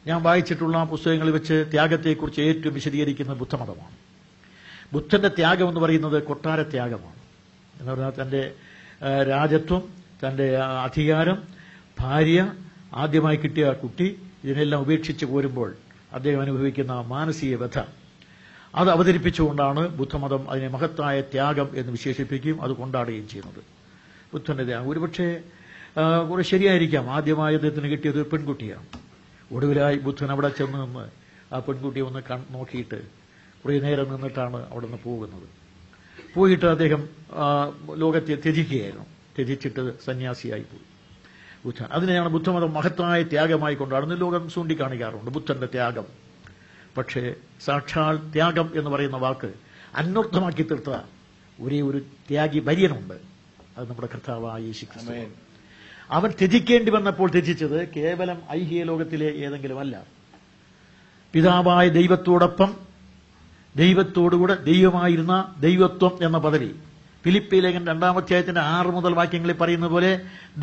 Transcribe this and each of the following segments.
ഞാൻ വായിച്ചിട്ടുള്ള പുസ്തകങ്ങളിൽ വെച്ച് ത്യാഗത്തെക്കുറിച്ച് ഏറ്റവും വിശദീകരിക്കുന്ന ബുദ്ധമതമാണ്. ബുദ്ധന്റെ ത്യാഗം എന്ന് പറയുന്നത് കൊട്ടാര ത്യാഗമാണ്. എന്ന് പറഞ്ഞാൽ തന്റെ രാജത്വം, തന്റെ അധികാരം, ഭാര്യ, ആദ്യമായി കിട്ടിയ കുട്ടി, ഇതിനെല്ലാം ഉപേക്ഷിച്ച് പോരുമ്പോൾ അദ്ദേഹം അനുഭവിക്കുന്ന മാനസിക വ്യഥ, അത് അവതരിപ്പിച്ചുകൊണ്ടാണ് ബുദ്ധമതം അതിനെ മഹത്തായ ത്യാഗം എന്ന് വിശേഷിപ്പിക്കുകയും അത് കൊണ്ടാടുകയും ചെയ്യുന്നത്. ബുദ്ധന്റെ ത്യാഗം ഒരുപക്ഷെ കുറെ ശരിയായിരിക്കാം. ആദ്യമായി അദ്ദേഹത്തിന് കിട്ടിയത് പെൺകുട്ടിയാണ്. ഒടുവിലായി ബുദ്ധൻ അവിടെ ചെന്ന് നിന്ന് ആ പെൺകുട്ടിയെ ഒന്ന് നോക്കിയിട്ട് കുറേ നേരം നിന്നിട്ടാണ് അവിടെ നിന്ന് പോകുന്നത്. പോയിട്ട് അദ്ദേഹം ലോകത്തെ ത്യജിക്കുകയായിരുന്നു. ത്യജിച്ചിട്ട് സന്യാസിയായി പോയി ബുദ്ധൻ. അതിനെയാണ് ബുദ്ധമതം മഹത്തായ ത്യാഗമായി കൊണ്ടാടുന്നത്. ലോകം ചൂണ്ടിക്കാണിക്കാറുണ്ട് ബുദ്ധന്റെ ത്യാഗം. പക്ഷേ സാക്ഷാൽ ത്യാഗം എന്ന് പറയുന്ന വാക്ക് അന്വർത്ഥമാക്കി തീർത്ത ഒരേ ഒരു ത്യാഗി വര്യനുണ്ട്. അത് നമ്മുടെ കർത്താവായ യേശു ക്രിസ്തു. അവൻ ത്യജിക്കേണ്ടി വന്നപ്പോൾ ത്യജിച്ചത് കേവലം ഐഹിക ലോകത്തിലെ ഏതെങ്കിലുമല്ല, പിതാവായ ദൈവത്തോടൊപ്പം ദൈവത്തോടുകൂടെ ദൈവമായിരുന്ന ദൈവത്വം എന്ന പദവി. ഫിലിപ്പി ലേഖനം 2-ാം അധ്യായത്തിന്റെ 6 മുതൽ വാക്യങ്ങളിൽ പറയുന്ന പോലെ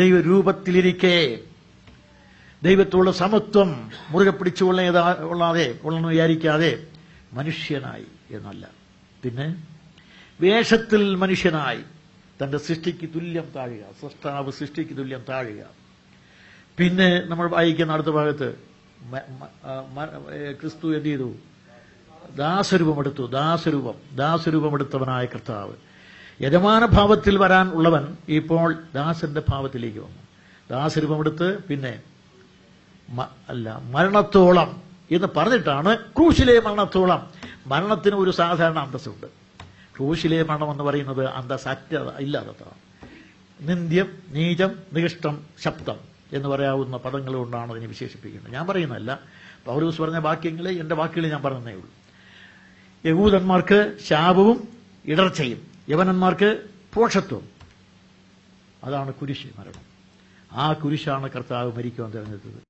ദൈവരൂപത്തിലിരിക്കെ ദൈവത്തോടുള്ള സമത്വം മുറുകെ പിടിച്ചുകൊള്ളാതെന്ന് വിചാരിക്കാതെ മനുഷ്യനായി എന്നല്ല, പിന്നെ വേഷത്തിൽ മനുഷ്യനായി തന്റെ സൃഷ്ടിക്ക് തുല്യം താഴുക, സൃഷ്ടാവ് സൃഷ്ടിക്ക് തുല്യം താഴുക. പിന്നെ നമ്മൾ വായിക്കുന്ന അടുത്ത ഭാഗത്ത് ക്രിസ്തു എന്ത് ചെയ്തു? ദാസരൂപമെടുത്തു. ദാസരൂപമെടുത്തവനായ കർത്താവ് യജമാന ഭാവത്തിൽ വരാൻ ഉള്ളവൻ ഇപ്പോൾ ദാസന്റെ ഭാവത്തിലേക്ക് വന്നു. ദാസരൂപമെടുത്ത് പിന്നെ മരണത്തോളം എന്ന് പറഞ്ഞിട്ടാണ് ക്രൂശിലെ മരണത്തോളം. മരണത്തിന് ഒരു സാധാരണ അന്തസ്സുണ്ട്. ക്രൂശിലെ മരണം എന്ന് പറയുന്നത് അന്തസ്സറ്റ ഇല്ലാത്തതാണ്. നിന്ദ്യം, നീചം, നികൃഷ്ടം, ശബ്ദം എന്ന് പറയാവുന്ന പദങ്ങൾ കൊണ്ടാണ് അതിനെ വിശേഷിപ്പിക്കുന്നത്. ഞാൻ പറയുന്നതല്ല, പൗലോസ് പറഞ്ഞ വാക്യങ്ങളെ എന്റെ വാക്കുകൾ ഞാൻ പറഞ്ഞതേ ഉള്ളൂ. യഹൂദന്മാർക്ക് ശാപവും ഇടർച്ചയും, യവനന്മാർക്ക് പോഷത്വം. അതാണ് കുരിശ് മരണം. ആ കുരിശാണ് കർത്താവ് മരിക്കുവാൻ തിരഞ്ഞെടുത്തത്.